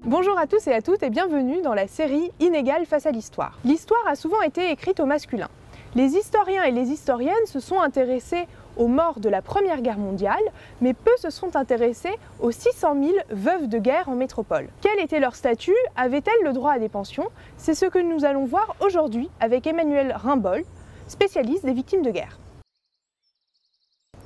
Bonjour à tous et à toutes et bienvenue dans la série Inégale face à l'histoire. L'histoire a souvent été écrite au masculin. Les historiens et les historiennes se sont intéressés aux morts de la Première Guerre mondiale, mais peu se sont intéressés aux 600 000 veuves de guerre en métropole. Quel était leur statut? Avaient-elles le droit à des pensions? C'est ce que nous allons voir aujourd'hui avec Emmanuel Rimbaud, spécialiste des victimes de guerre.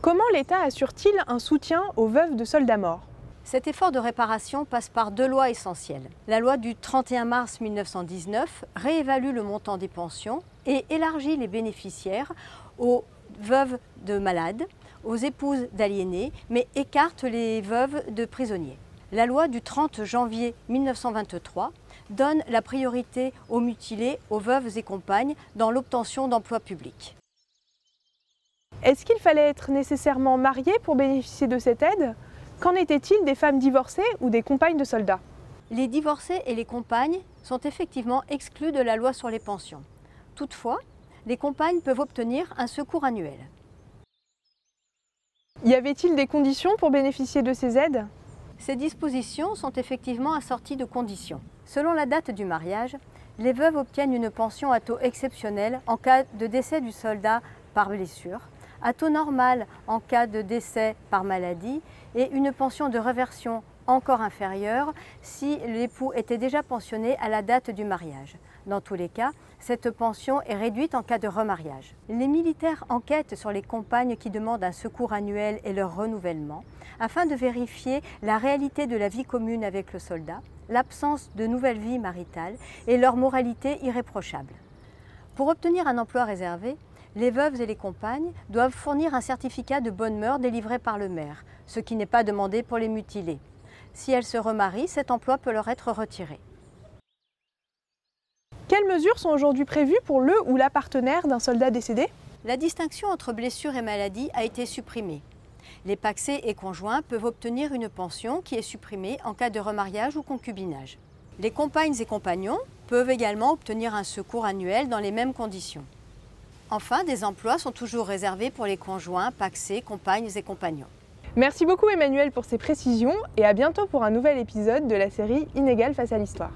Comment l'État assure-t-il un soutien aux veuves de soldats morts? Cet effort de réparation passe par deux lois essentielles. La loi du 31 mars 1919 réévalue le montant des pensions et élargit les bénéficiaires aux veuves de malades, aux épouses d'aliénés, mais écarte les veuves de prisonniers. La loi du 30 janvier 1923 donne la priorité aux mutilés, aux veuves et compagnes dans l'obtention d'emplois publics. Est-ce qu'il fallait être nécessairement marié pour bénéficier de cette aide? Qu'en était-il des femmes divorcées ou des compagnes de soldats? Les divorcés et les compagnes sont effectivement exclus de la loi sur les pensions. Toutefois, les compagnes peuvent obtenir un secours annuel. Y avait-il des conditions pour bénéficier de ces aides? Ces dispositions sont effectivement assorties de conditions. Selon la date du mariage, les veuves obtiennent une pension à taux exceptionnel en cas de décès du soldat par blessure, à taux normal en cas de décès par maladie et une pension de réversion encore inférieure si l'époux était déjà pensionné à la date du mariage. Dans tous les cas, cette pension est réduite en cas de remariage. Les militaires enquêtent sur les compagnes qui demandent un secours annuel et leur renouvellement afin de vérifier la réalité de la vie commune avec le soldat, l'absence de nouvelle vie maritale et leur moralité irréprochable. Pour obtenir un emploi réservé, les veuves et les compagnes doivent fournir un certificat de bonne mœurs délivré par le maire, ce qui n'est pas demandé pour les mutilés. Si elles se remarient, cet emploi peut leur être retiré. Quelles mesures sont aujourd'hui prévues pour le ou la partenaire d'un soldat décédé? La distinction entre blessure et maladie a été supprimée. Les pacsés et conjoints peuvent obtenir une pension qui est supprimée en cas de remariage ou concubinage. Les compagnes et compagnons peuvent également obtenir un secours annuel dans les mêmes conditions. Enfin, des emplois sont toujours réservés pour les conjoints, pacsés, compagnes et compagnons. Merci beaucoup Emmanuel pour ces précisions et à bientôt pour un nouvel épisode de la série Inégale face à l'histoire.